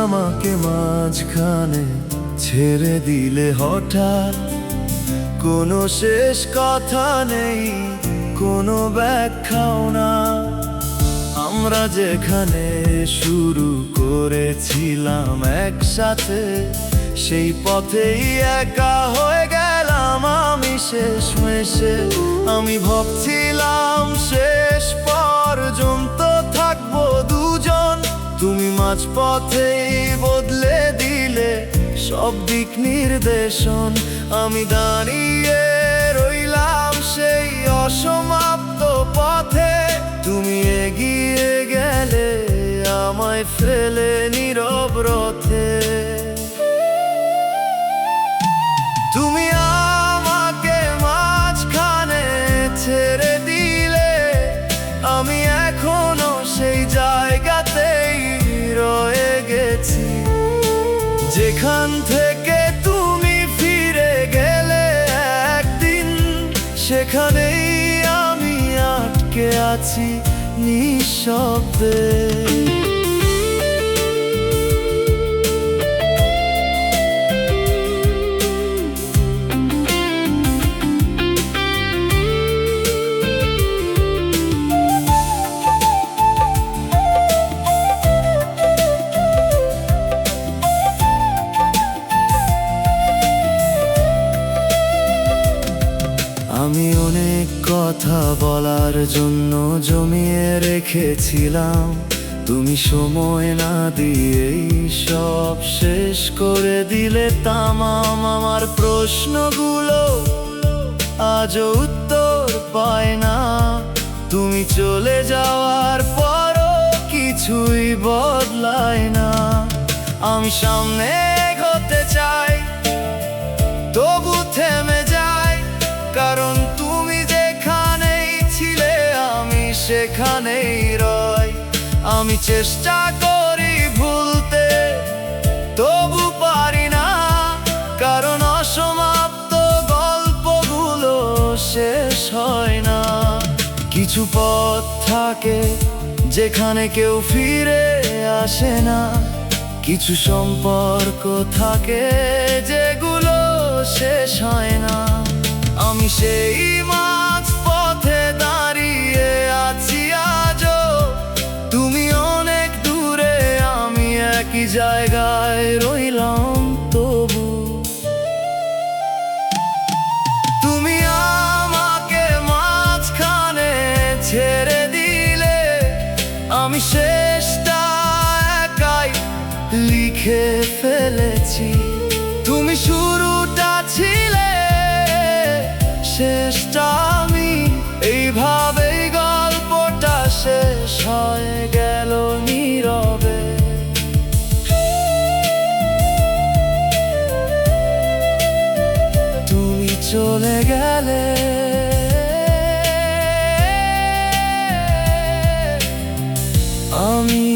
আমাকে মাঝখানে ছেড়ে দিলে হঠাৎ, কোনো শেষ কথা নেই, কোনো ব্যাখ্যাও না। আমরা যেখানে শুরু করেছিলাম একসাথে, সেই পথেই একা হয়ে গেলাম আমি শেষমেশে। আমি ভাবছিলাম শেষ পর্যন্ত থাকবো দুজন, তুমি মাঝপথেই বদলে দিলে সব দিক নির্দেশন। আমি দাঁড়িয়ে রইলাম সেই অসমাপ্ত পথে, তুমি এগিয়ে গেলে আমায় ফেলে নীরব রথে। তুমি আমাকে মাঝখানে ছেড়ে দিলে, আমি এখনো সেই জায়গাতেই রয়ে গেছি, যেখান থেকে তুমি ফিরে গেলে একদিন। সেখানেই আমি আটকে আছি নিঃশব্দে। আমি অনেক কথা বলার জন্য জমিয়ে রেখেছিলাম, তুমি সময় না দিয়েই সব শেষ করে দিলে তামাম। আমার প্রশ্নগুলো আজও উত্তর পায় না, তুমি চলে যাওয়ার পরও কিছুই বদলায় না। আমি সামনে এগোতে চাই, তবু থেমে যাই, কারণ তুমি যেখানেই ছিলে আমি সেখানেই রই। আমি চেষ্টা করি ভুলতে, তবু পারি না, কারণ অসমাপ্ত গল্পগুলো শেষ হয় না। কিছু পথ থাকে যেখানে কেউ ফিরে আসে না, কিছু সম্পর্ক থাকে যেগুলো শেষ হয় না। আমি সেই মাঝ পথে দাঁড়িয়ে আছি আজও, তুমি অনেক দূরে, আমি একই জায়গায় রইলাম তবু। তুমি আমাকে মাঝখানে ছেড়ে দিলে, আমি শেষটা একাই লিখে ফেলেছি। তুমি শুরুটা ছিলে, শেষটা আমি, এইভাবেই গল্পটা শেষ হয়ে গেল নীরবে। তুমি চলে গেলে, আমি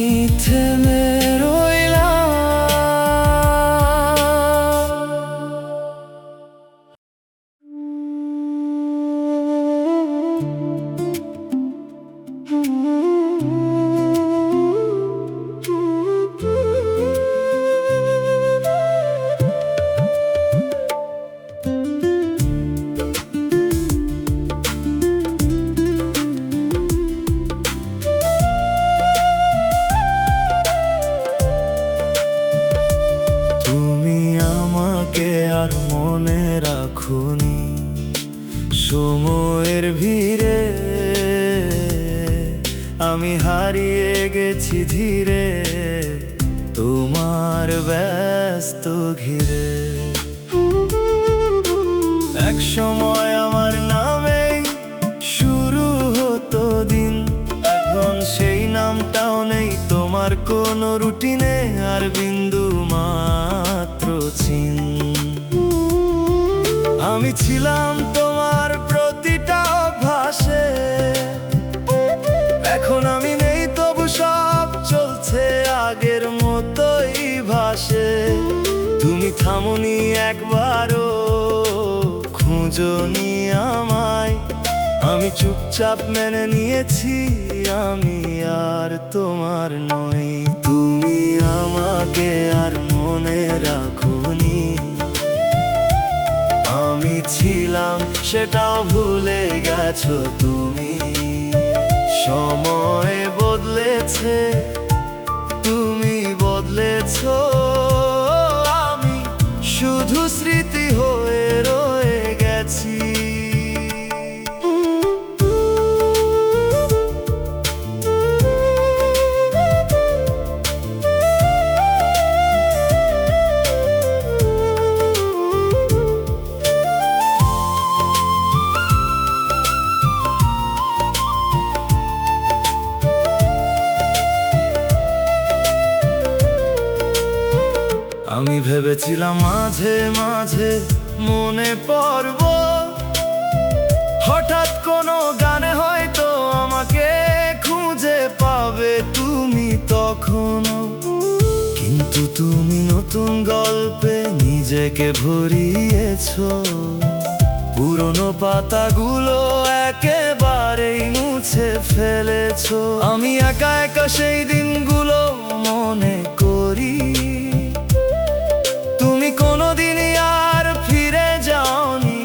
থেমে রইলাম। আর মনে রাখুনি সময়ের ভিড়ে, আমি হারিয়ে গেছি ধীরে তোমার ব্যস্ত ঘিরে। এক সময় আমার নামেই শুরু হতো দিন, এখন সেই নামটাও নেই তোমার কোনো রুটিনে, আর বিন্দু মাত্র চিন। আমি ছিলাম তোমার প্রতিটা অভ্যাসে, এখন আমি নেই তবু সব চলছে আগের মতোই ভাসে। তুমি থামোনি একবারও, খোঁজোনি আমায়, আমি চুপচাপ মেনে নিয়েছি আমি আর তোমার নই। তুমি আমাকে আর মনে রাখোনি, আমি ছিলাম সেটাও ভুলে গেছো তুমি। সময় বদলেছে, তুমি বদলেছো, আমি শুধু স্মৃতি হয়ে রয়ে গেছি। আমি ভেবেছিলাম মাঝে মাঝে মনে পড়ব, হঠাৎ কোনো গানে হয়তো আমাকে খুঁজে পাবে তুমি তখনও। কিন্তু তুমি নতুন গল্পে নিজেকে ভরিয়েছো, পুরনো পাতাগুলো একেবারেই মুছে ফেলেছো। আমি একা একা সেই দিনগুলো মনে করি, তুমি কোনোদিনই আর ফিরে যাওনি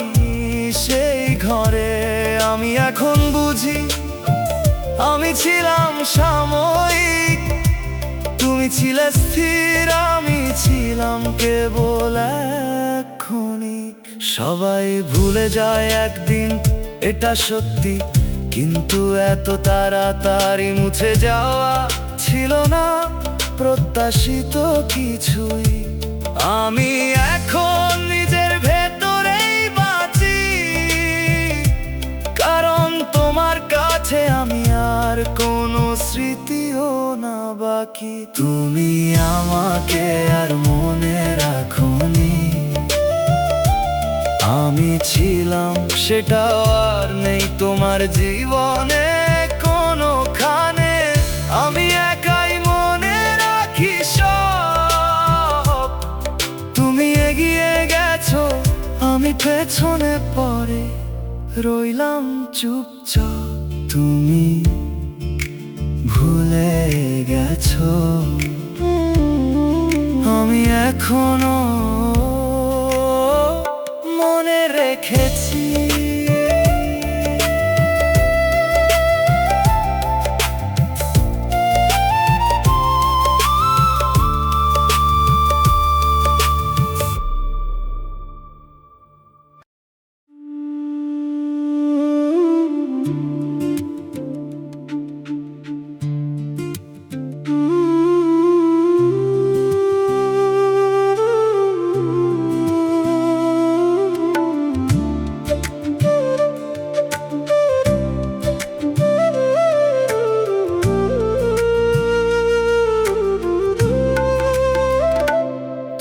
সেই ঘরে। আমি এখন বুঝি আমি ছিলাম সাময়িক, তুমি ছিলে স্থির, আমি ছিলাম কেবল ক্ষণিক। সবাই ভুলে যায় একদিন, এটা সত্যি, কিন্তু এত তাড়াতাড়ি মুছে যাওয়া ছিল না প্রত্যাশিত কিছুই। আমি এখন নিজের ভেতরেই বাঁচি, কারণ তোমার কাছে আমি আর কোনো স্মৃতিও না বাকি। তুমি আমাকে আর মনে রাখোনি, আমি ছিলাম সেটাও আর নেই তোমার জীবনে কোনোখানে। আমি একাই মনে রাখি সব, তুমি এগিয়ে গেছো, আমি পেছনে পড়ে রইলাম চুপচাপ। তুমি ভুলে গেছো, আমি এখনো মনে রেখেছি।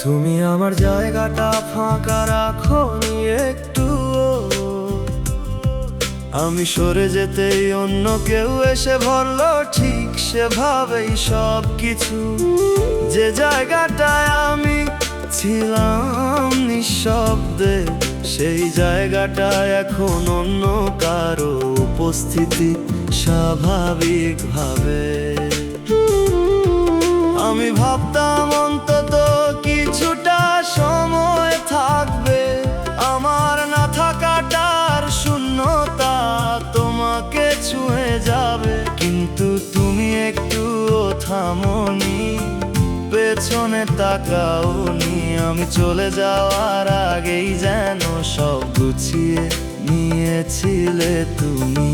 তুমি আমার জায়গাটা ফাঁকা রাখোনি একটুও, আমি সরে যেতেই অন্য কেউ এসে ভরলো ঠিক সেভাবেই সব কিছু। যে জায়গাটায় আমি ছিলাম নিঃশব্দে, সেই জায়গাটায় এখন অন্য কারো উপস্থিতি স্বাভাবিকভাবে। আমি ভাবতাম অন্তত কিছুটা সময় থাকবে, আমার না থাকাটার শূন্যতা তোমাকে ছুঁয়ে যাবে। কিন্তু তুমি একটুও থামোনি, পেছনে তাকাওনি, আমি চলে যাওয়ার আগেই যেন সব গুছিয়ে নিয়েছিলে তুমি।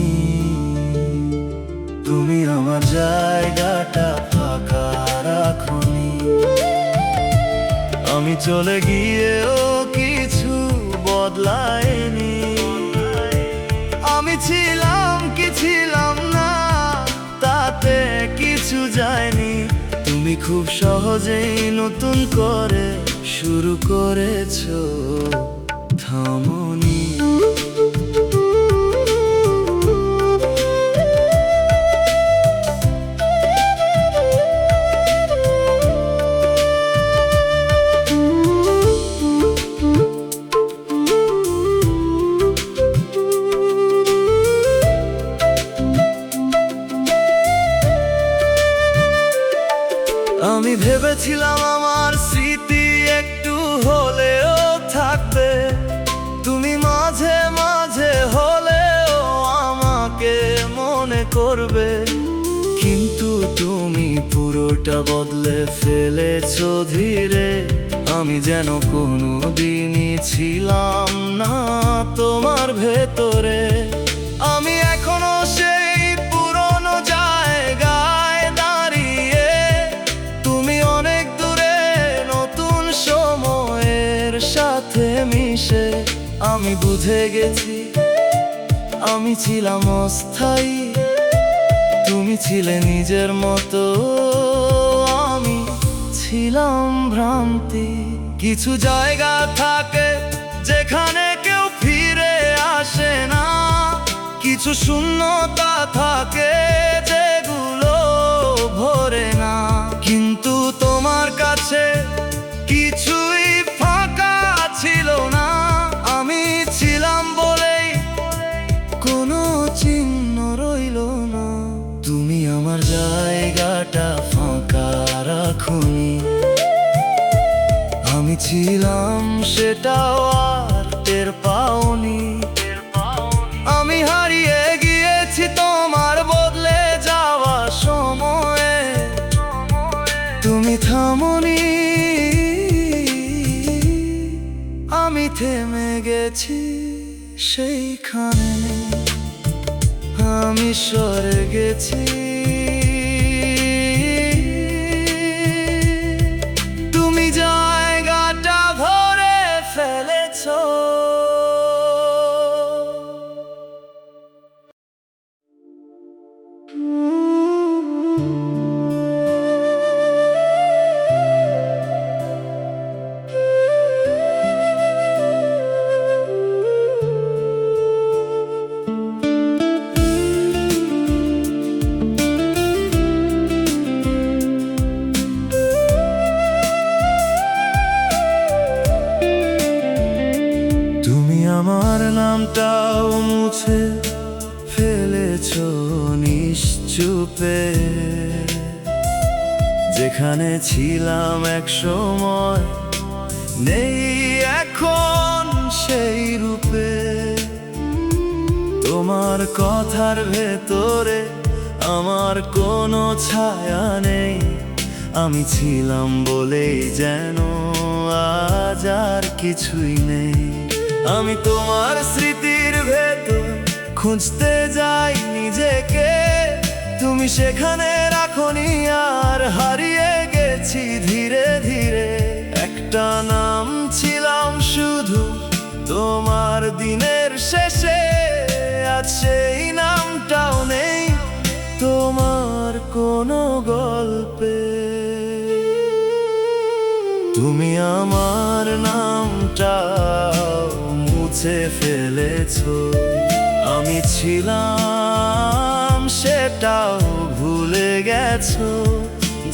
তুমি আমার জায়গাটা ফাঁকা রাখোনি, আমি চলে গিয়েও কিছু বদলায়নি। আমি ছিলাম কি ছিলাম না তাতে কিছু যায়নি, তুমি খুব সহজেই নতুন করে শুরু করেছো, থামোনি। থাকবে। তুমি মাঝে মাঝে হলেও আমাকে মনে করবে, কিন্তু তুমি পুরোটা বদলে ফেলেছো ধীরে। আমি যেন কোনোদিনই ছিলাম না তোমার ভেতরে। আমি এখনো সেই পুরনো জায়গায় দাঁড়িয়ে, তুমি অনেক দূরে নতুন সময়ের সাথে মিশে। আমি বুঝে গেছি আমি ছিলাম অস্থায়ী, তুমি ছিলে নিজের মতো, আমি ছিলাম ভ্রান্তি। কিছু জায়গা থাকে যেখানে কেউ ফিরে আসে না, কিছু শূন্যতা থাকে যেগুলো ভরে না। কিন্তু তোমার কাছে কিছুই ফাঁকা ছিল না, আমি ছিলাম বলেই কোনো চিহ্ন রইল না। তুমি আমার জায়গাটা ফাঁকা রাখোনি, আমি ছিলাম সেটাও আর টের পাওনি। আমি হারিয়ে গিয়েছি তোমার বদলে যাওয়া সময়ে, তুমি থামোনি, আমি থেমে গেছি সেইখানে। আমি সরে গেছি, তুমি জায়গাটা ভরে ফেলেছো। আমার নামটাও মুছে ফেলেছো নিশ্চুপে, যেখানে ছিলাম এক সময় নেই এখন সেই রূপে। তোমার কথার ভেতরে আমার কোনো ছায়া নেই, আমি ছিলাম বলেই যেন আজ আর কিছুই নেই। আমি তোমার স্মৃতির ভেতর খুঁজতে যাই নিজেকে, তুমি সেখানে রাখোনি আর হারিয়ে গেছি ধীরে ধীরে। একটা নাম ছিলাম শুধু তোমার দিনের শেষে, আজ সেই নামটাও নেই তোমার কোনো গল্পে। তুমি আমার নামটাও মুছে ফেলেছো, আমি ছিলাম সেটাও ভুলে গেছো।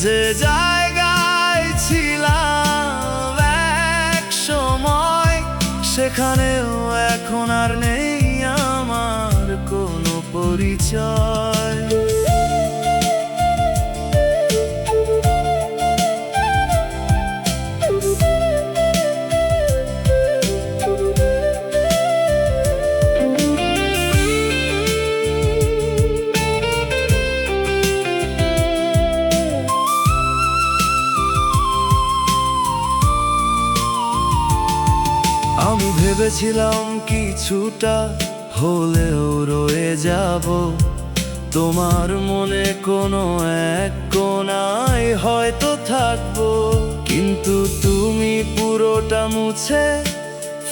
যে জায়গায় ছিলাম এক সময়, সেখানেও এখন আর নেই আমার কোনো পরিচয়। আমি ভেবেছিলাম কিছুটা হলেও রয়ে যাব তোমার মনে, কোনো এক কোণায় হয়তো থাকবো। কিন্তু তুমি পুরোটা মুছে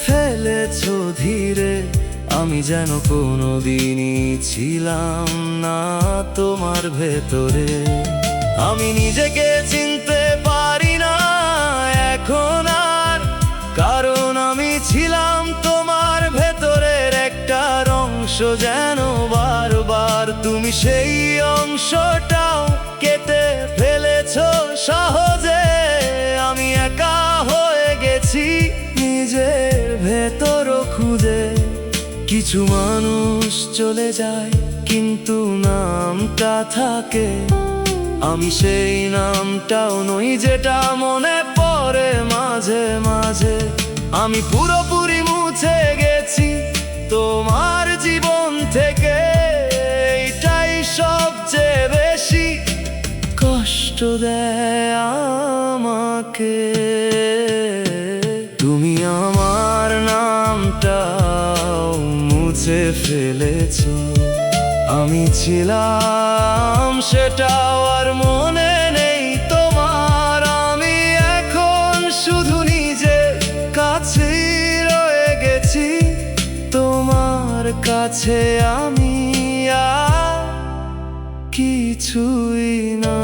ফেলেছো ধীরে, আমি যেন কোনোদিনই ছিলাম না তোমার ভেতরে। আমি নিজেকে চিনতে পারি না এখন আর, কারণ আমি ছিলাম তোমার ভেতরের একটা অংশ। যেন বারবার তুমি সেই অংশটাও কেটে ফেলেছো সহজে। আমি একা হয়ে গেছি নিজের ভেতর খুঁজে। কিছু মানুষ চলে যায় কিন্তু নামটা থাকে, আমি সেই নামটাও নই যেটা মনে পড়ে মাঝে মাঝে। আমি পুরোপুরি মুছে গেছি তোমার জীবন থেকে, এটাই সবচেয়ে বেশি কষ্ট দেয় আমাকে। তুমি আমার নামটাও মুছে ফেলেছো, আমি ছিলাম সেটাও আর মনে নেই তোমার। আমি এখন শুধু নিজের কাছেই রয়ে গেছি, তোমার কাছে আমি আর কিছুই না।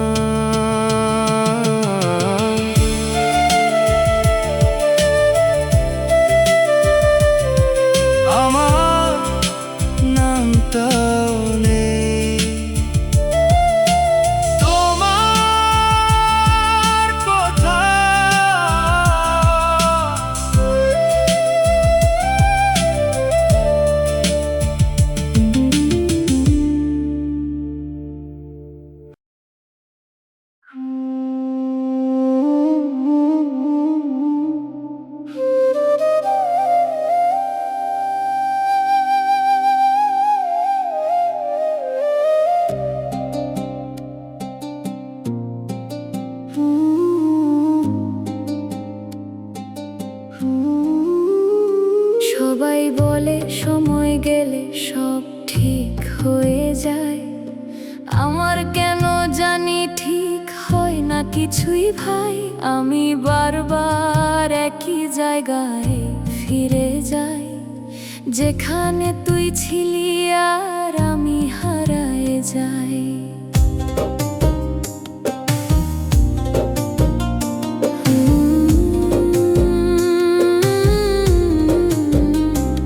আমার নামটাও নেই তোমার সবাই বলে সময় গেলে সব ঠিক হয়ে যায়, আমার কেন জানি ঠিক হয় না কিছুই ভাই। আমি বারবার একই জায়গায় ফিরে যাই, যেখানে তুই ছিলি আর আমি হারায় যাই।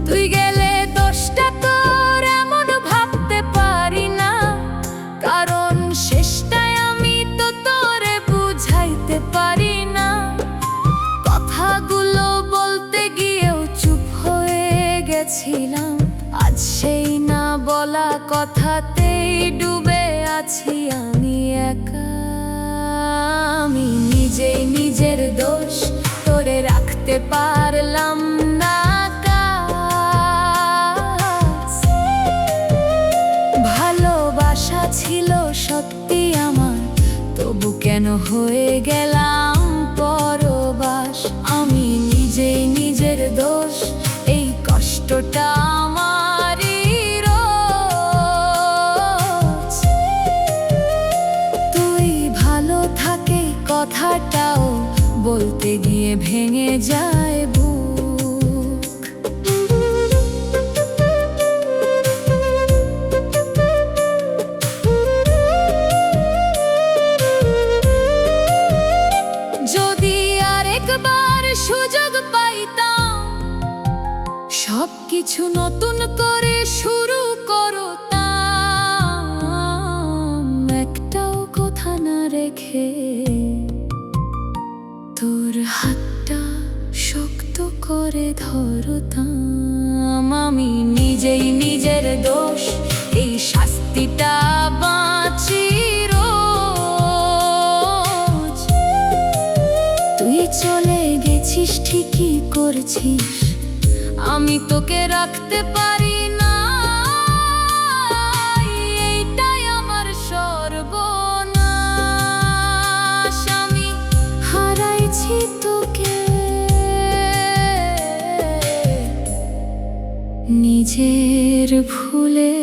তুই গেলে দোষটা তোর এমন ভাবতে পারি না, কারণ শেষটায় আমি তো তোরে বুঝাইতে পারি না। কথাগুলো বলতে গিয়েও চুপ হয়ে গেছিলাম, আজ সেই না বলা কথাতেই ডুবে আছি আমি একা। আমি নিজেই নিজের দোষ, তোরে রাখতে পারলাম না কাছ। ভালোবাসা ছিল সত্যি আমার, তবু কেন হয়ে গেলাম পরবাস। আমি নিজেই নিজের দোষ, এই কষ্টটা আমারই রোজ। তুই ভালো থাকে কথাটাও বলতে গিয়ে ভেঙে যায় বুক। যদি আরেকবার সুযোগ পাইতাম, সবকিছু নতুন করে শুরু করতাম, একটাও কথা না রেখে তোর হাতটা শক্ত করে ধরতাম। আমি নিজেই নিজের দোষ, এই শাস্তিটা বাঁচি রোজ। তুই চলে গেছিস ঠিকই করছিস, আমি তোকে রাখতে পারি না, এইটাই আমার সর্বনাশ। আমি হারাইছি তোকে নিজের ভুলে।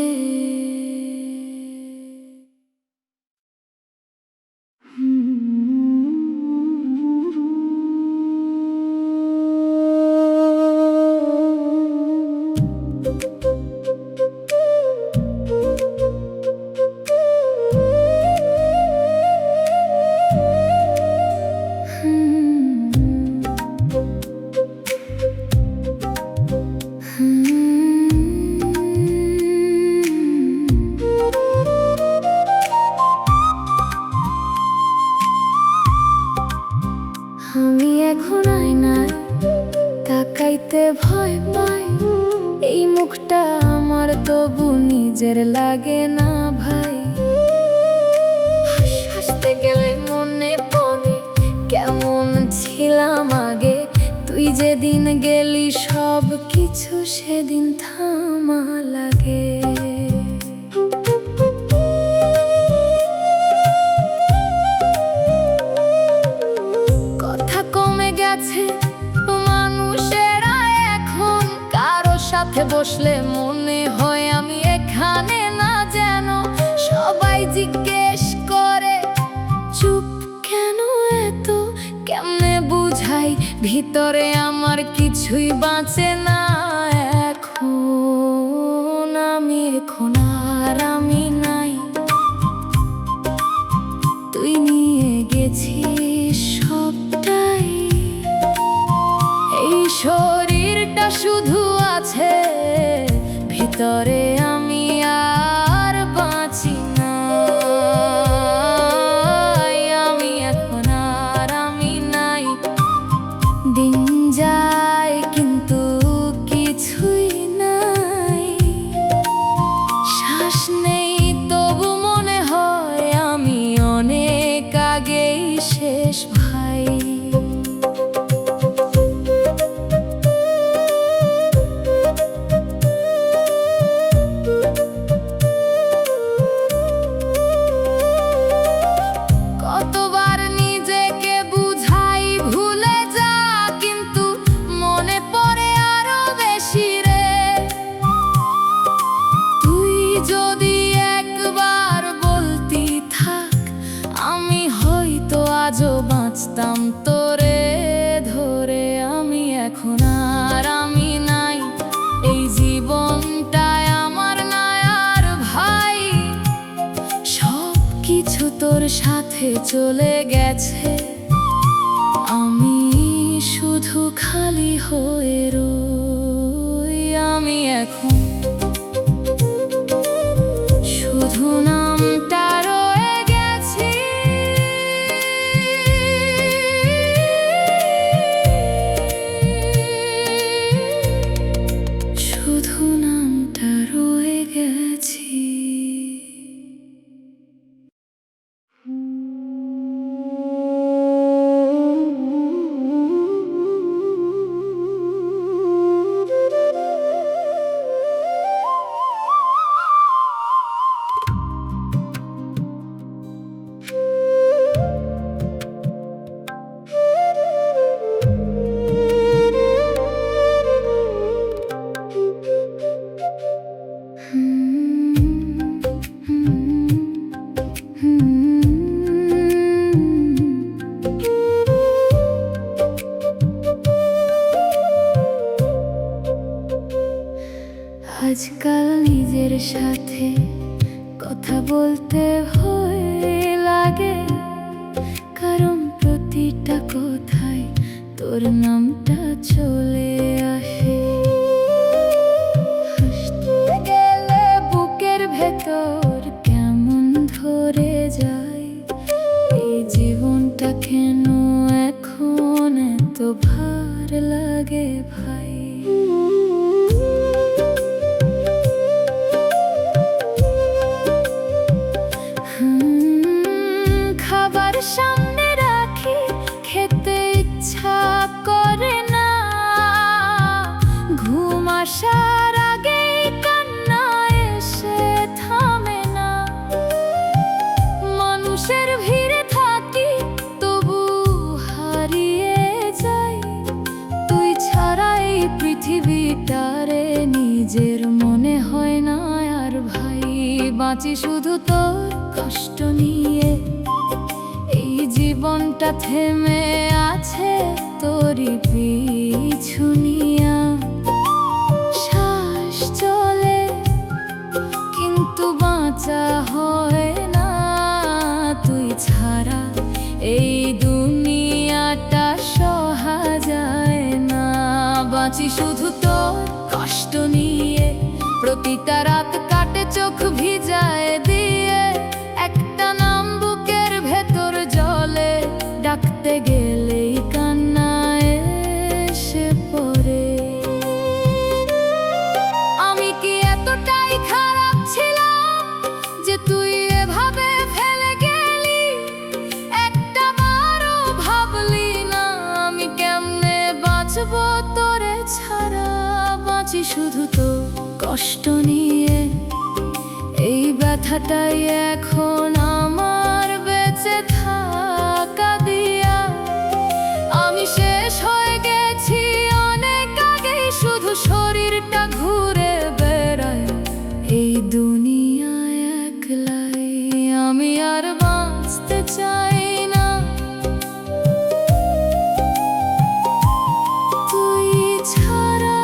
আমি এখন আয়নায় তাকাইতে ভয় পাই, এই মুখটা আমার তবু নিজের লাগে না ভাই। হাসতে গেলে মনে পড়ে কেমন ছিলাম আগে, তুই যেদিন গেলি সব কিছু সেদিন থামা লাগে। কথা কমে গেছে মানুষেরা এখন, কারো সাথে বসলে মনে হয় আমি এখানে না, যেন সবাই জিজ্ঞেস করে চুপ কেন এত, কেমনে বুঝাই ভিতরে আমার কিছুই বাঁচে না এখন। এখন আর আমি নাই, তুই নিয়ে গেছিস সবটাই। এই শরীরটা শুধু আছে, ভিতরে আমি আর বাঁচি না। আমি এখন আর আমি নাই, দিন যায় কিন্তু কিছুই নাই। শ্বাস নেই তবু মনে হয় আমি অনেক আগেই শেষ ভাই। কতবার নিজেকে বুঝাই ভুলে যা, কিন্তু মনে পড়ে আরো বেশি রে। তুই যদি একবার বলতি থাক, আমি হয়তো আজও বাঁচতাম তোরে ধরে। আমি এখন আর আমি নাই, এই জীবনটায় আমার নাই আর ভাই। সব কিছু তোর সাথে চলে গেছে, আমি শুধু খালি হয়ে রই। আমি এখন শুধু নামটা রয়ে গেছি, শুধু নামটা রয়ে গেছি। আজকাল নিজের সাথে কথা বলতে ভয় লাগে, কারণ প্রতিটা কথায় তোর নামটা চলে আসে। হাসতে গেলে বুকের ভেতর কেমন ধরে যায়, এই জীবনটা কেন এখন এত ভার লাগে ভাই। খাবার সামনে রাখি, খেতে ইচ্ছা করে না, ঘুম আসার আগেই কান্না এসে থামে না। মানুষের ভিড়ে থাকি তবু হারিয়ে যাই, তুই ছাড়া এই পৃথিবীটারে নিজের মনে হয় না আর ভাই। বাঁচি শুধু তোর কষ্ট নিয়ে, এই জীবনটা থেমে আছে তোরই পিছু নিয়া। শ্বাস চলে কিন্তু বাঁচা হয় না, তুই ছাড়া এই দুনিয়াটা সহা যায় না। বাঁচি শুধু তোর কষ্ট নিয়ে, প্রতিটা রাত কাটে চোখ ভিজায় দিয়ে। একটা নাম বুকের ভেতর জলে, ডাকতে গেলেই কান্না এসে পড়ে। আমি কি এতটাই খারাপ ছিলাম যে তুই এভাবে ফেলে গেলি? একটা বারও ভাবলি না আমি কেমনে বাঁচবো শুধু তো কষ্ট নিয়ে। এই ব্যথাটাই এখন আমার বেঁচে থাকা দিয়া। আমি শেষ হয়ে গেছি অনেক আগেই, শুধু শরীরটা ঘুরে বেড়ায় এই দুনিয়ায় একলাই। আমি আর বাঁচতে চাই না তুই ছাড়া।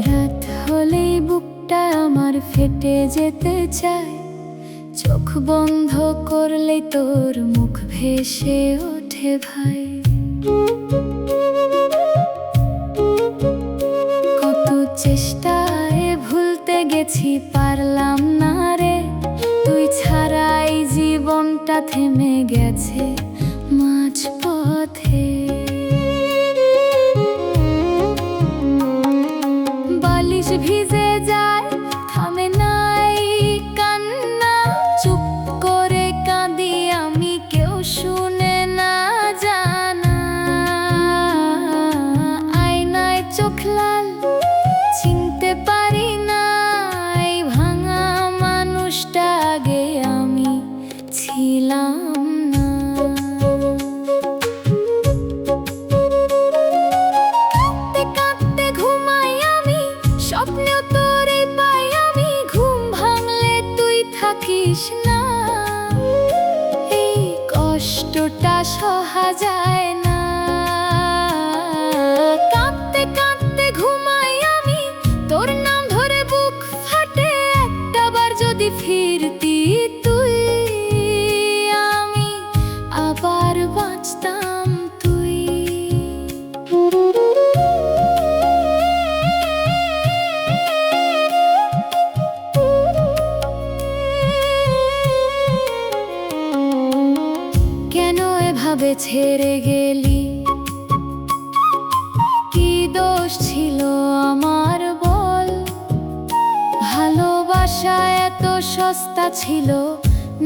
রাত হলেই বুকটা আমার ফেটে যেতে চায়, চোখ বন্ধ করলেই তোর মুখ ভেসে ওঠে ভাই। কত চেষ্টায় ভুলতে গেছি, পারলাম না রে। তুই ছাড়াই জীবনটা থেমে গেছে মাঝপথে। বালিশ ভিজে যায়, থামে নাই কান্না। চুপ করে কাঁদি আমি, কেউ শুনে না জানা। আয়নায় চোখ লাল, চিনতে পারি না এই ভাঙা মানুষটা আগে আমি ছিলাম না। কাঁদতে কাঁদতে ঘুমাই আমি, স্বপ্নেও তোরে পাই আমি। ঘুম ভাঙলে তুই থাকিস না, এই কষ্টটা সহা যায় না। কাঁদতে কাঁদতে ঘুমাই আমি, তোর নাম ধরে বুক ফাটে। একটাবার যদি ফিরতি তুই, আমি আবার বাঁচতাম তুই। কেন এভাবে ছেড়ে গেলি? কি দোষ ছিল আমার বল? ভালোবাসা এত সস্তা ছিল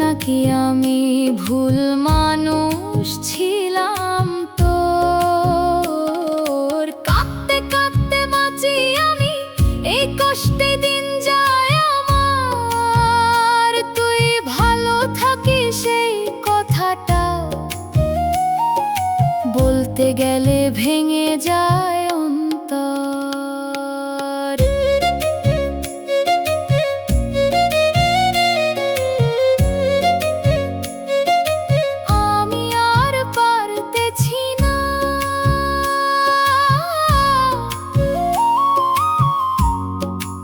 নাকি আমি ভুল মানুষ ছিলাম তোর? কাঁদতে কাঁদতে বাঁচি আমি, এই কষ্টে দিন যায় আমার। তুই ভালো থাকিস এই কথাটাও বলতে গেলে ভেঙে যায় অন্তর। আমি আর পারতেছি না,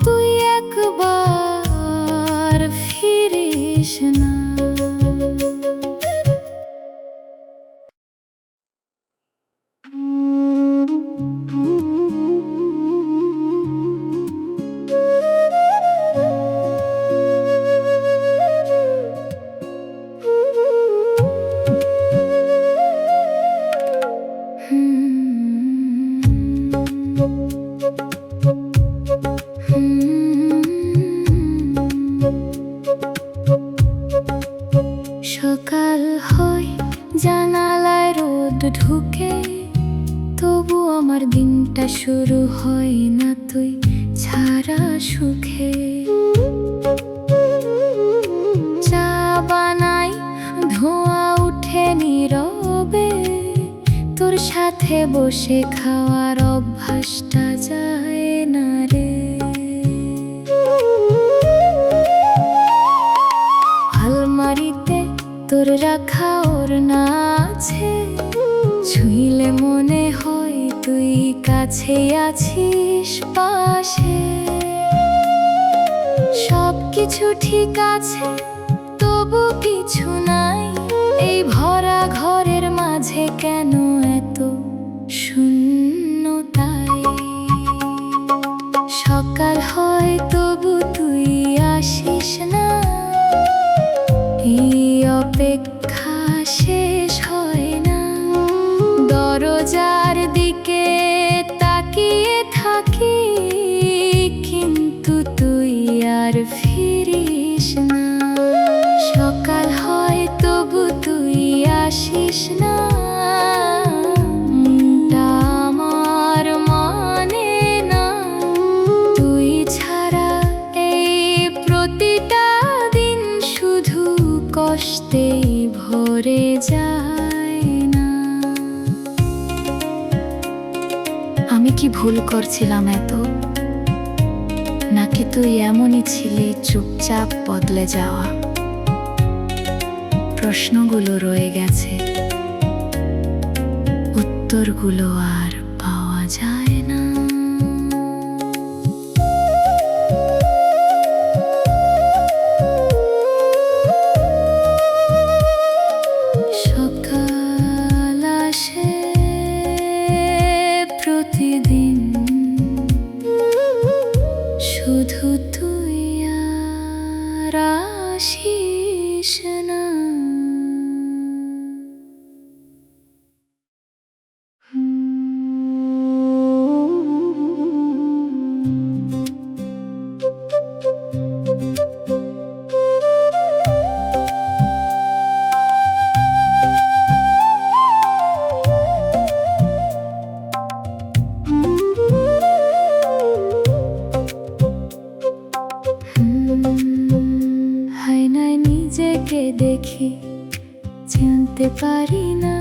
তুই একবার ফিরিস না। সকাল হয়, জানালায় রোদ ঢুকে, তবু আমার দিনটা শুরু হয় না তুই ছাড়া সুখে। চা বানাই, ধোঁয়া উঠে নীরবে, তোর সাথে বসে খাওয়ার অভ্যাসটা যায় না রে। আলমারিতে তোর রাখা ওড়না আছে, ছুঁইলে মনে হয় তুই কাছেই আছিস পাশে। সবকিছু ঠিক আছে, তবু কিছু নাই। এই ভরা ঘরের মাঝে কেন এত শূন্যতাই? সকাল হয় তবু তুই আসিস না, এই অপেক্ষা শেষ হয় না। দরজার দিকে তাকিয়ে থাকি, কিন্তু তুই আর ফিরিস না। সকাল হয় তবু তুই আসিস না, মনটা আমার মানে না। তুই ছাড়া এই প্রতিটা দিন শুধু কষ্টেই ভরে যায় না। আমি কি ভুল করছিলাম এত, নাকি তুই এমনই ছিলি চুপচাপ বদলে যাওয়া? প্রশ্নগুলো রয়ে গেছে, উত্তরগুলো আর পাওয়া যায় না। সকাল আসে প্রতিদিন, শুধু তুই আর আসিস না। আয়নায় নিজেকে দেখি, চিনতে পারি না।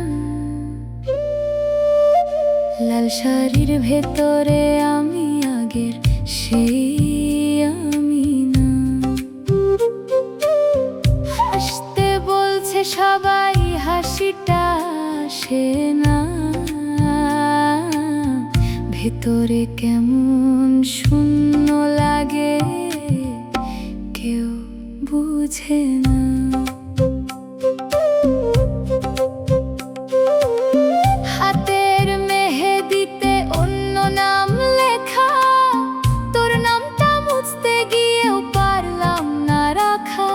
লাল শাড়ির ভেতরে আমি আগের সেই আমি না। হাসতে বলছে সবাই, হাসিটা আসে না। ভেতরে কেমন শূন্য লাগে, কেউ বুঝে না। হাতের মেহেদিতে অন্য নাম লেখা, তোর নামটা মুছতে গিয়েও পারলাম না রাখা।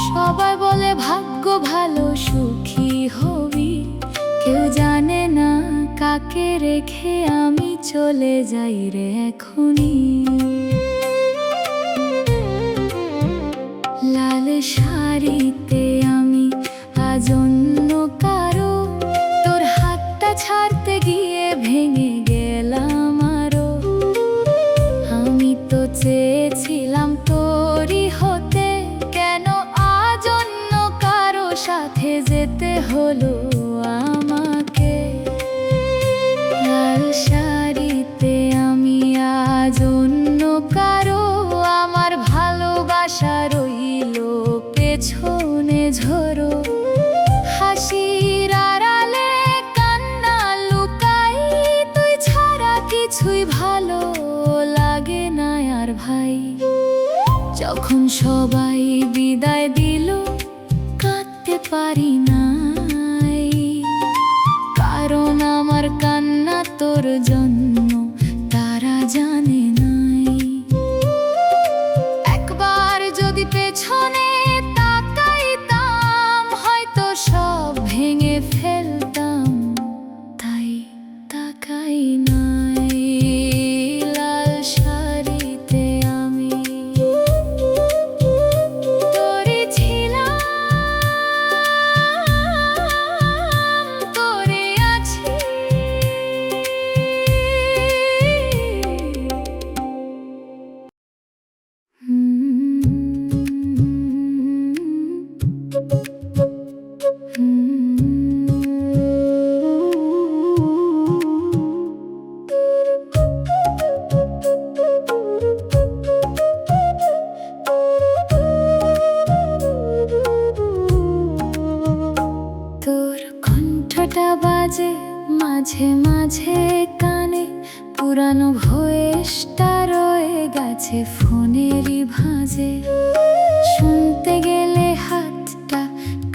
সবাই বলে ভাগ্য ভালো, সুখী হবি, কেউ জানে না কাকে রেখে আমি চলে যাই রে এখনই। লাল শাড়িতে আমি আজ অন্য কারো, তোর হাতটা ছাড়তে গিয়ে ভেঙে গেলাম আরো। আমি তো চেয়েছিলাম তোরই হতে, কেন আজ অন্য কারো সাথে যেতে হলো আমাকে? লাল শাড়িতে আমি আজ অন্য কারো, আমার ভালোবাসা রইল পেছনে ঝরো। হাসির আড়ালে কান্না লুকাই, তুই ছাড়া কিছুই ভালো লাগে না আর ভাই। যখন সবাই বিদায় দিল, কাঁদতে পারি নাই, কারণ আমার কান্না তোর জন্য তারা জানে নাই। একবার যদি পেছনে তাকাইতাম, হয়তো সব ভেঙে ফেলতাম, তাই তাকাই নাই। লাল শাড়িতে আমি তোরে ছিলাম, তোরে আছি। পুরানো ভয়েসটা রয়ে গেছে ফোনেরই ভাঁজে। শুনতে গেলে হাতটা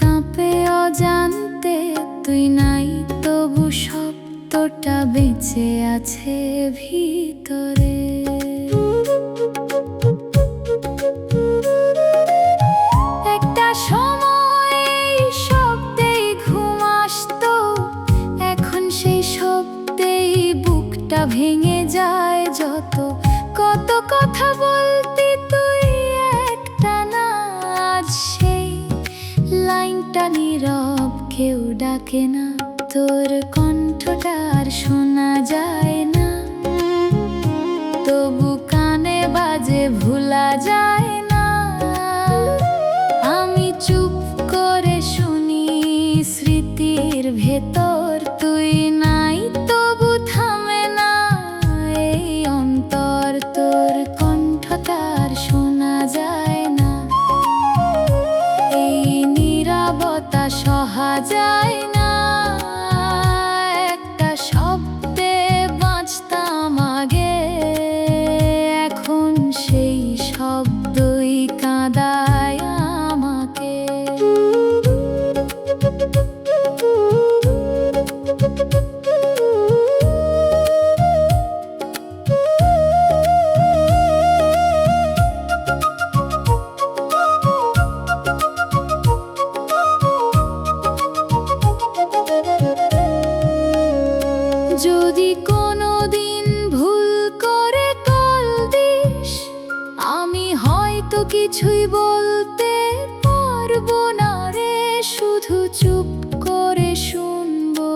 কাঁপে অজান্তে, তুই নাই তবু শব্দটা বেঁচে আছে ভিতরে। একটা সময় এই শব্দেই ঘুম আসতো, এখন সেই শব্দেই বুকটা ভেঙে যায় যত। কত কথা বলতি তুই একটা না, আজ সেই লাইনটা নীরব, কেউ ডাকে না, তোর কণ্ঠটা আর শোনা যায় না। তবু কানে বাজে ভোলা যায় না। আমি চুপ করে শুনি স্মৃতির ভেতর, তুই নাই তবু থামে না এই অন্তর। তোর কণ্ঠটা আর শোনা যায় না, এই নীরবতা সহা যায় না। একটা শব্দে বাঁচতাম আগে, এখন সেই শব্দই কাঁদায় আমাকে। যদি কোনোদিন ভুল করে কল দিস, আমি হয়তো কিছুই বলতে পারবো না রে, শুধু চুপ করে শুনবো।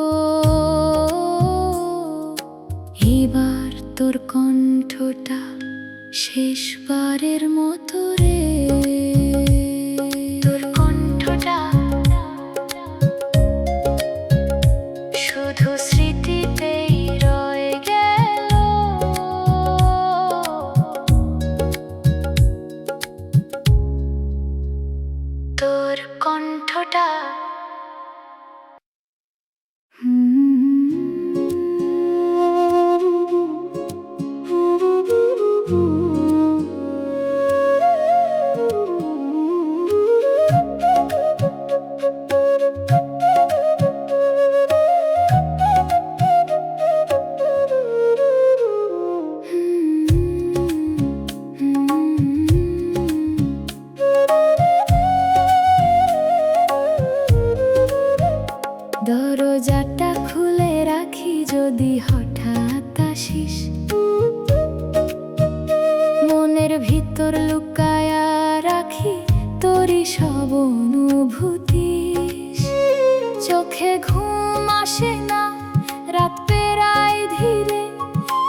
এবার তোর কণ্ঠটা শেষবারের মতো রে, তোর কণ্ঠটা শুধু স্মৃতিতেই রয়ে গেল। তোর কণ্ঠটা দরজাটা খুলে রাখি যদি হঠাৎ আসিস, মনের ভিতর লুকায়া রাখি তোরই সব অনুভূতি। চোখে ঘুম আসে না, রাত পেরায় ধীরে,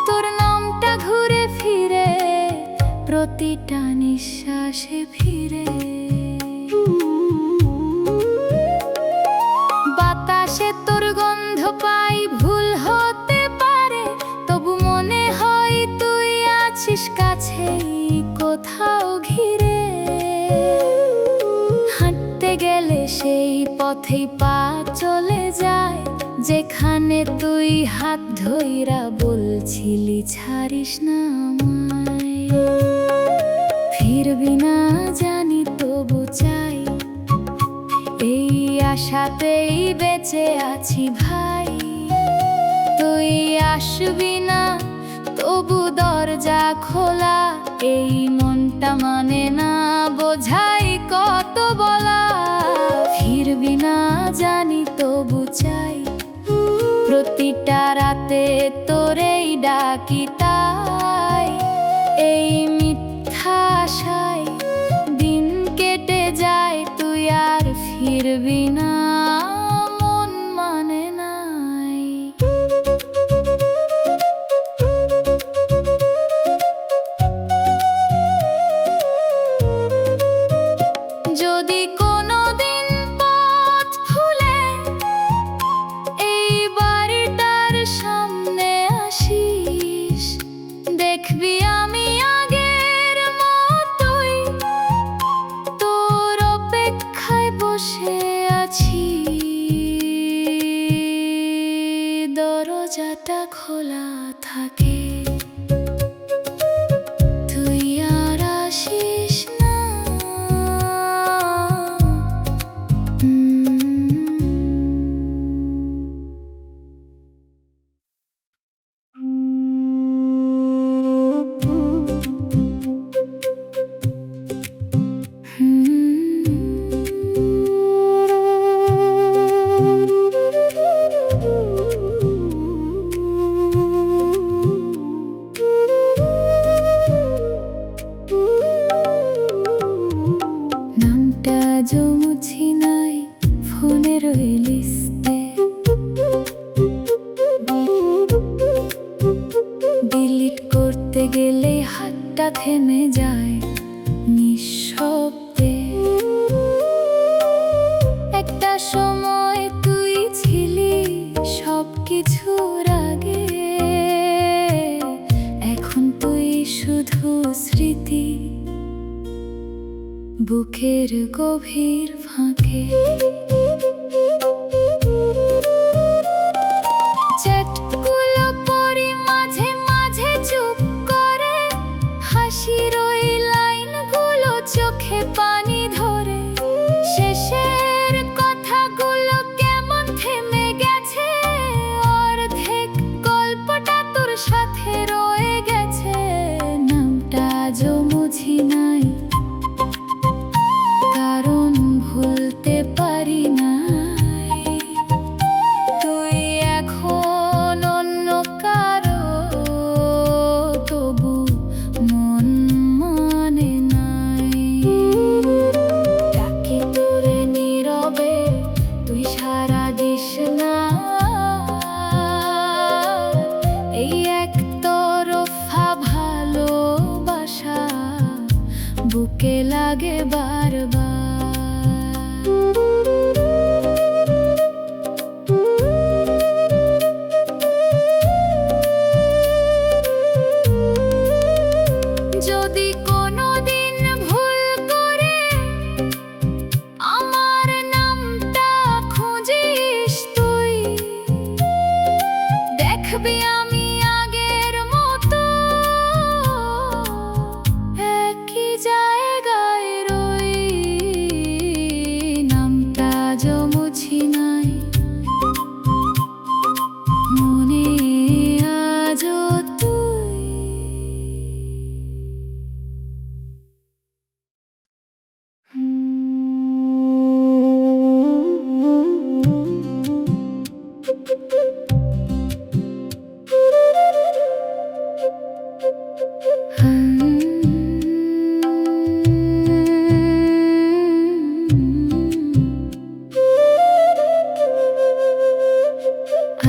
তোর নামটা ঘুরে ফিরে প্রতিটা নিঃশ্বাসে ফিরে। বাতাসে তোর গন্ধ পাই, ভুল হতে পারে, তবু মনে হয় তুই আছিস কাছেই কোথাও ঘিরে। হাঁটতে গেলে সেই পথেই পা চলে যায়, যেখানে তুই হাত ধইরা বলছিলি ছাড়িস না আমায়। ফিরবি না জানি তবু চাই, এই আশাতেই বেঁচে আছি ভাই। তুই আসবি না তবু দরজা খোলা, এই মনটা মানে না বোঝাই কত বলা। ফিরবি না জানি তবু চাই, প্রতিটা রাতে তোরেই ডাকি তাই। এই মিথ্যা আশায় দিন কেটে যায়, তুই আর ফিরবি না, মন মানে নাই। যদি কোনোদিন পথ ভুলে এই বাড়িটার সামনে আসিস, দেখবি আমি আগের মতোই তোর অপেক্ষায় বসে আছি। থাকে, তুই আর আসিস না। নামটা আজও মুছি নাই ফোনের ওই লিস্টে, ডিলিট করতে গেলে হাতটা থেমে যায় নিঃশব্দে। একটা সময় তুই ছিলি সবকিছুর আগে, এখন তুই শুধু স্মৃতি বুকের গভীর ফাঁকে। চ্যাটগুলো পড়ি মাঝে মাঝে চুপ করে, হাসির ওই লাইনগুলো চোখে পানি ধরে। শেষের কথাগুলো কেমন থেমে গেছে, অর্ধেক গল্পটা তোর সাথে রয়ে গেছে। নামটা আজও মুছি নাই, কারণ ভুলতে পারি নাই। তুই এখন অন্য কারো, তবু মন মানে নাই। ডাকি তোরে নীরবে, তুই সাড়া দিস না। এই একতরফা ভালোবাসা বুকে লাগে বারবার। যদি কোনোদিন ভুল করে আমার নামটা খুঁজিস তুই, দেখবি আমি আগের মতো একই জায়গায় রই। নামটা আজও মুছি নাই, মনে আজও তুই।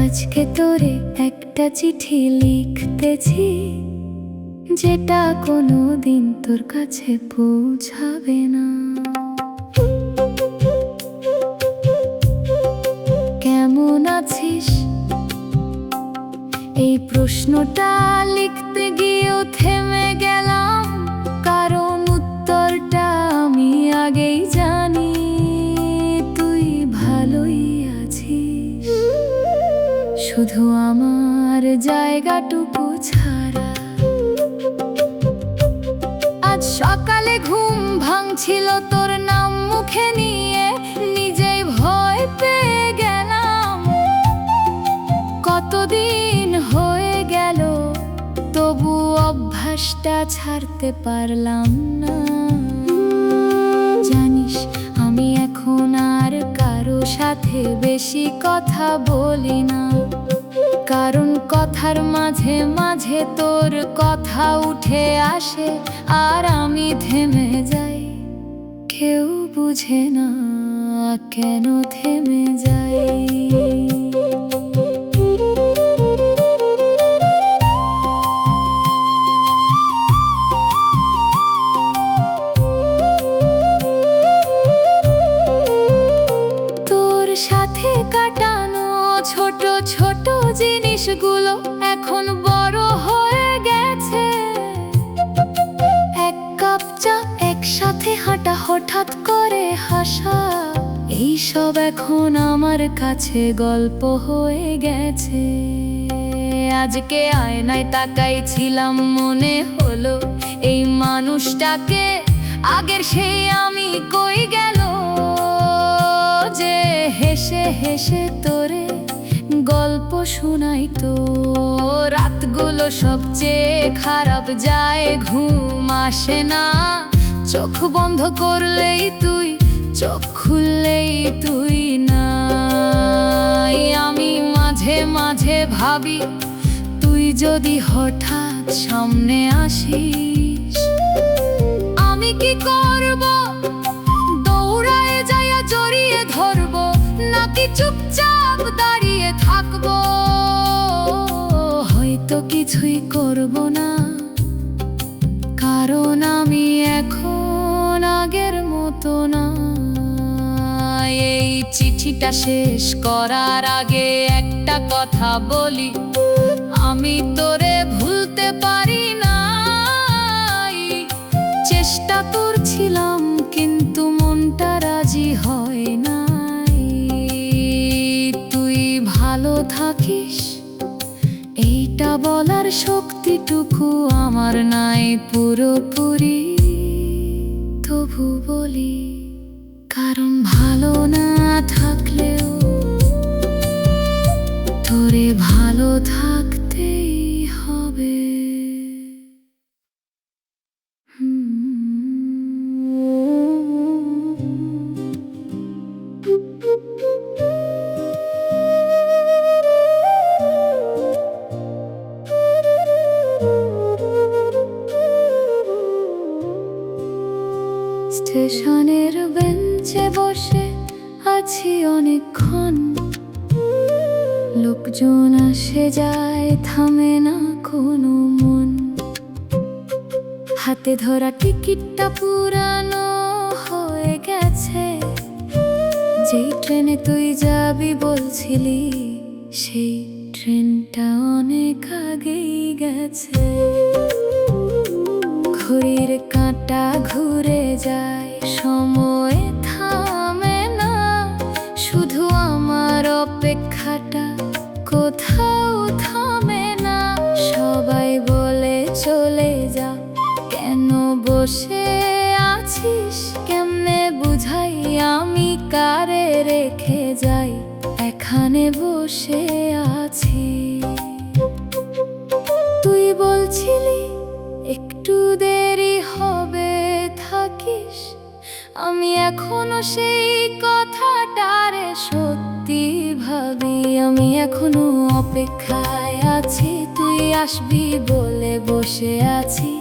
আজকে তোরে একটা চিঠি লিখতেছি, যেটা কোনোদিন তোর কাছে পৌঁছাবে না। কেমন আছিস এই প্রশ্নটা লিখতে গিয়েও থেমে গেলাম, কারণ উত্তরটা আমি আগেই জানি। তুই ভালোই আছিস, শুধু আমার জায়গাটুকু ছাড়া। আজ সকালে ঘুম ভাঙছিল তোর নাম মুখে নিয়ে, নিজেই ভয় পেয়ে গেলাম। কতদিন হয়ে গেল তবু অভ্যাসটা ছাড়তে পারলাম না। জানিস আমি এখন আর কারো সাথে বেশি কথা বলি না, কারণ কথার মাঝে মাঝে তোর কথা উঠে আসে আর আমি থেমে যাই। কেউ বুঝে না কেন থেমে যাই। তোর সাথে কাটানো ছোট ছোট জিনিসগুলো এখন বড় হয়ে গেছে। এক কাপ চা, একসাথে হাঁটা, হঠাৎ করে হাসা, এইসব এখন আমার কাছে গল্প হয়ে গেছে। আজকে আয়নায় তাকাইছিলাম, মনে হলো এই মানুষটাকে আগের সেই আমি কই গেল, যে হেসে হেসে তোরে গল্প শোনাইতো। রাতগুলো সবচেয়ে খারাপ যায়, ঘুম আসে না, চোখ বন্ধ করলেই তুই, চোখ খুললেই তুই নাই। আমি মাঝে মাঝে ভাবি তুই যদি হঠাৎ সামনে আসিস, আমি কি করব? দৌড়ায় যাইয়া জড়িয়ে ধরবো, নাকি চুপচাপ দাঁড়িয়ে থাকবো? হয়তো কিছুই করব না, কারণ আমি এখন আগের মতো না। এই চিঠিটা শেষ করার আগে একটা কথা বলি, আমি তোরে ভুলতে পারি নাই। চেষ্টা করছিলাম কিন্তু মনটা রাজি হয় নাই। তুই ভালো থাকিস এইটা বলার শক্তিটুকু আমার নাই পুরোপুরি, তবু বলি, কারণ ভালো না থাকলেও তোরে ভালো থাকতেই হবে। স্টেশনের বেঞ্চে বসে আছি অনেকক্ষণ, লোকজন আসে যায়, থামে না কোনো মন। হাতে ধরা টিকিটটা পুরানো হয়ে গেছে, যেই ট্রেনে তুই যাবি বলছিলি সেই ট্রেনটা অনেক আগেই গেছে। ঘড়ির কাঁটা ঘুরে যায়, সময় থামে না, শুধু আমার অপেক্ষাটা কোথাও থামে না। সবাই বলে চলে যা, কেন বসে আছিস? কেমনে বুঝাই আমি কারে রেখে যাই, এখানে বসে আছি। তুই বলছিলি একটু দেরি হবে, থাকিস। আমি এখনো সেই কথাটারে সত্যি ভাবি, আমি এখনো অপেক্ষায় আছি। তুই আসবি বলে বসে আছি,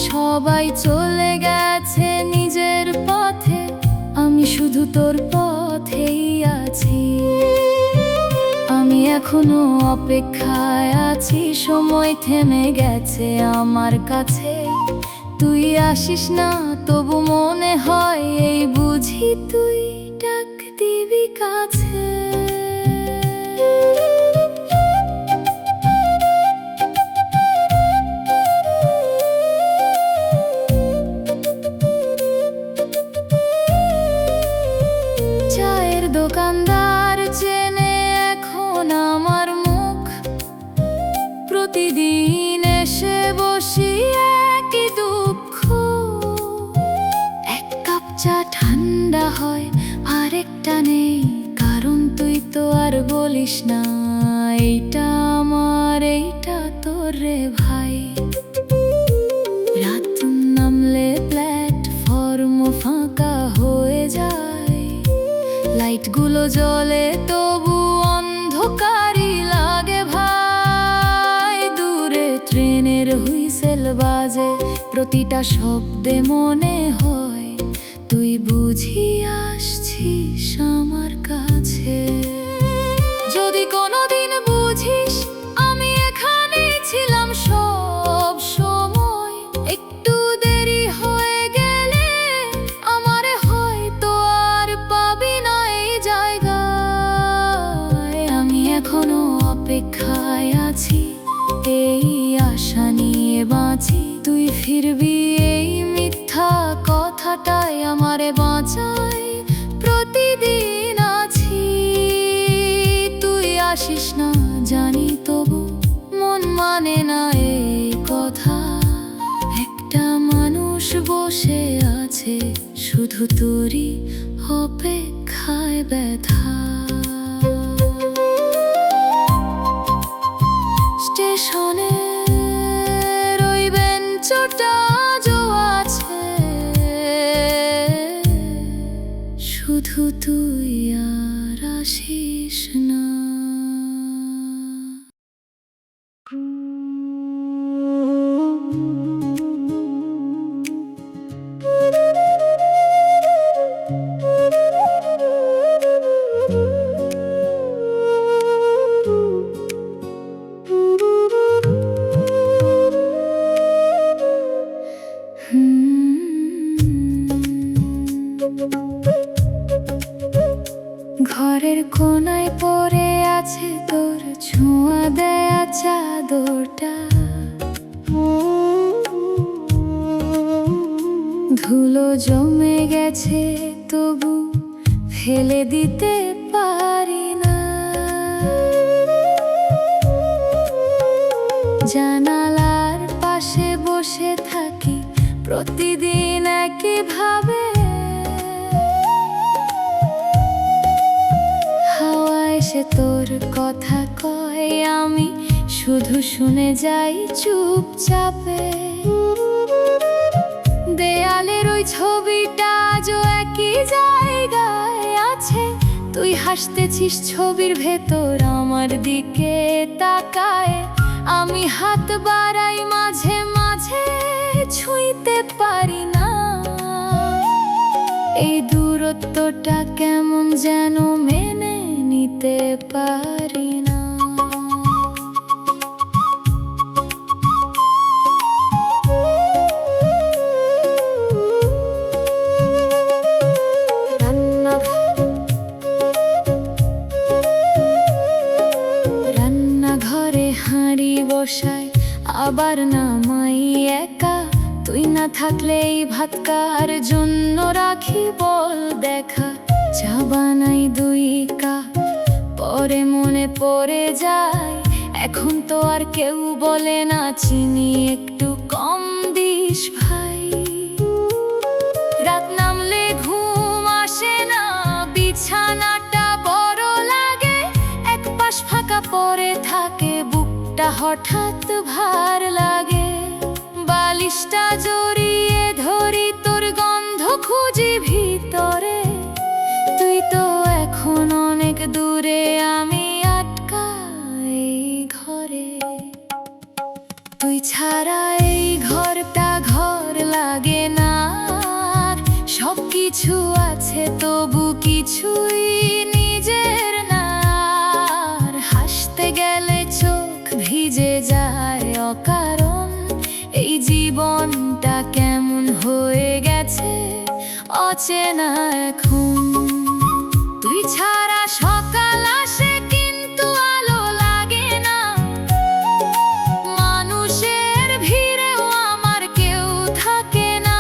সবাই চলে গেছে নিজের পথে, আমি শুধু তোর পথেই আছি। আমি এখনো অপেক্ষায় আছি, সময় থেমে গেছে আমার কাছে। তুই আসিস না তবু মনে হয় এই বুঝি তুই ডাক দিবি কাছে। চায়ের দোকানদার চেনে এখন আমার মুখ, প্রতিদিন এসে বসি একই দুঃখ। এক কাপ চা ঠান্ডা হয়, আরেকটা নেই, কারণ তুই তো আর বলিস না এইটা আমার, এইটা তোর রে ভাই। রাত নামলে প্ল্যাটফর্ম ফাঁকা হয়ে যায়, লাইটগুলো জ্বলে তবু অন্ধকারই লাগে ভাই। দূরে ট্রেনের হুইসেল বাজে, প্রতিটা শব্দে মনে হয় তুই বুঝি আসছিস আমার কাছে। যদি কোনোদিন বুঝিস আমি এখানে ছিলাম সব সময়, একটু দেরি হয়ে গেলে আমারে হয়তো আর পাবি না এই জায়গায়। আমি এখনো অপেক্ষায় আছি, এই আশা নিয়ে বাঁচি তুই ফিরবি, এই মিথ্যা কথাটাই আমারে বাঁচায়। প্রতিদিন আছি, তুই আসিস না জানি, তবু মন মানে না এই কথা। একটা মানুষ বসে আছে শুধু তোরই অপেক্ষায় ব্যথা। স্টেশনের ওই বেঞ্চটা আজও আছে, শুধু তুই আর আসিস না। ঘরের কোনায় পড়ে আছে তোর ছোঁয়া দেয়া চাদরটা, ধুলো জমে গেছে তবু ফেলে দিতে পারি না। জানালার পাশে বসে থাকি প্রতিদিন একইভাবে, সে তোর কথা কয় আমি শুধু শুনে যাই চুপচাপে। দেয়ালের ওই ছবিটা আজও একই জায়গায় আছে, তুই হাসতেছিস ছবির ভেতর আমার দিকে তাকায়। আমি হাত বাড়াই মাঝে মাঝে ছুঁইতে পারি না, এই দূরত্বটা কেমন যেন মেনে নিতে পারি না। রান্নাঘরে হাঁড়ি বসাই আবার নামাই একা, তুই না থাকলে এই ভাত কার জন্য রাখি বল দেখা। চা বানাই 2 কাপ, পরে মনে পড়ে যায় এখন তো আর কেউ বলে না চিনি একটু কম দিস ভাই। রাত নামলে ঘুম আসে না, বিছানাটা বড় লাগে, এক পাশ ফাঁকা পড়ে থাকে, বুকটা হঠাৎ ভার লাগে। বালিশটা জড়িয়ে ধরি তোর গন্ধ খুঁজি ভিতরে, তুই তো এখন অনেক দূরে, আমি আটকা এই ঘরে। তুই ছাড়া এই ঘরটা ঘর লাগে না, সব কিছু আছে তবু কিছুই নিজের না। হাসতে গেলে চোখ ভিজে যায় অকারণ, এই জীবনটা কেমন হয়ে গেছে অচেনা এখন। তুই ছাড়া সকাল আসে কিন্তু আলো লাগে না, মানুষের ভিড়েও আমার কেউ থাকে না।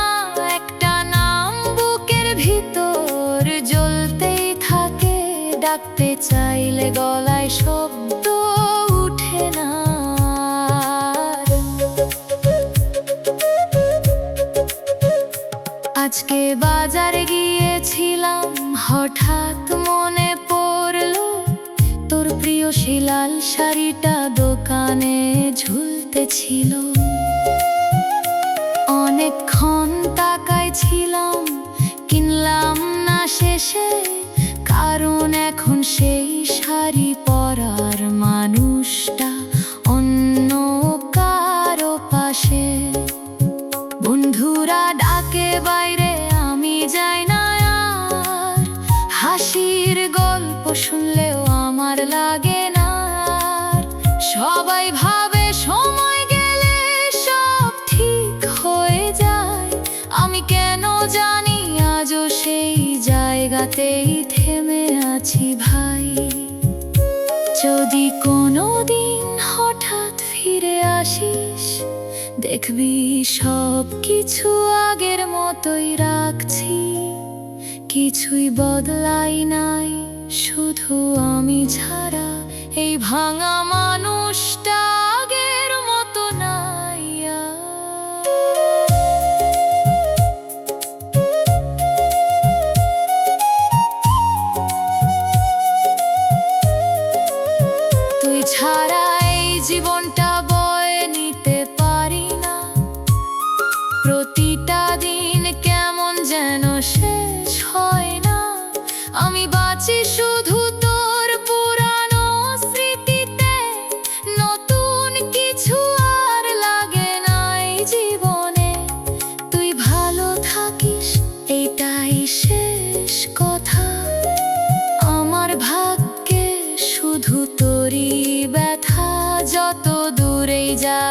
একটা নাম বুকের ভিতর জ্বলতেই থাকে, ডাকতে চাইলে গলায় শব্দ উঠে না। আজকে বাজারে গিয়েছিলাম, হঠাৎ মনে পড়লো তোর প্রিয় লাল শাড়িটা দোকানে ঝুলতেছিল। অনেকক্ষণ তাকায় ছিলাম, কিনলাম না শেষে, কারণ এখন সেই শাড়ি পরার মানুষটা অন্য কারো পাশে। বন্ধুরা ডাকে বাইরে, আমি যাই না আর, হাসির গল্প শুনলেও আমার লাগে না। সবাই ভাবে সময় গেলে সব ঠিক হয়ে যায়, আমি কেন জানি আজও সেই জায়গাতেই থেমে আছি ভাই। যদি কোনোদিন হঠাৎ ফিরে আসিস, দেখবি সব কিছু আগের মতোই রাখছি, কিছুই বদলাই নাই, শুধু আমি ছাড়া এই ভাঙা মানুষটা আগের মতো।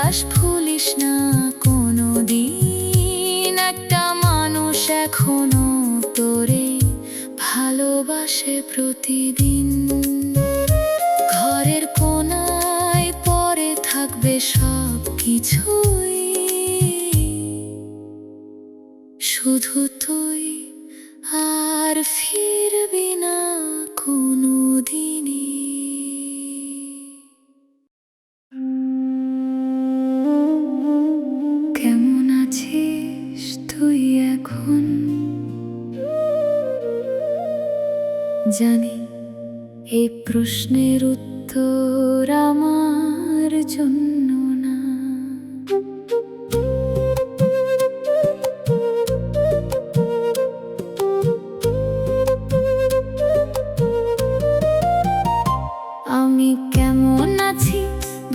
বিশ্বাস ভুলিস না কোনো দিন, একটা মানুষ এখনো তোরে ভালোবাসে প্রতিদিন। ঘরের কোনায় পরে থাকবে সব কিছুই, শুধু তুই আর ফিরবি না কোনো দিনই। কেমন আছিস তুই এখন? জানি এই প্রশ্নের উত্তর আমার জন্য না। আমি কেমন আছি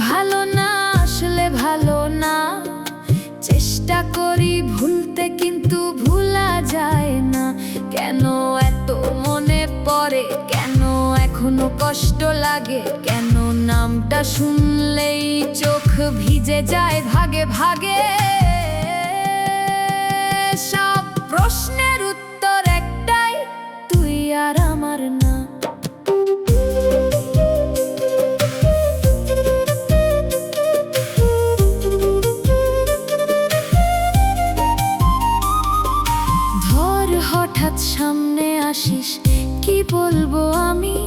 ভালো না, আসলে ভালো না। চেষ্টা করি ভুলতে কিন্তু ভোলা যায় না। কেন এত মনে পড়ে, কেন এখনো কষ্ট লাগে, কেন নামটা শুনলেই চোখ ভিজে যায় ভাগে ভাগে। সব প্রশ্নের উত্তর একটাই, তুই আর আমার না। হঠাৎ সামনে আসিস, কি বলবো আমি?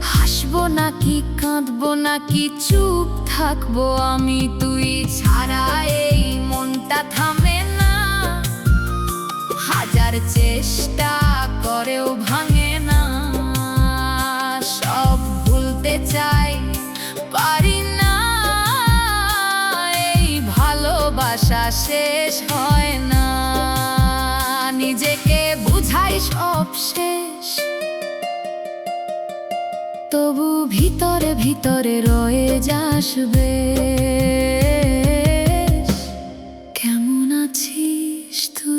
হাসবো নাকি কাঁদবো নাকি চুপ থাকবো আমি? তুই ছাড়া এই মনটা থামে না, হাজার চেষ্টা করেও ভাঙে না। সব ভুলতে চাই পারি না, এই ভালোবাসা শেষ হয় না। নিজেকে বুঝাই সব শেষ, তবু ভিতরে ভিতরে রয়ে যাস বেশ। কেমন আছিস তুই?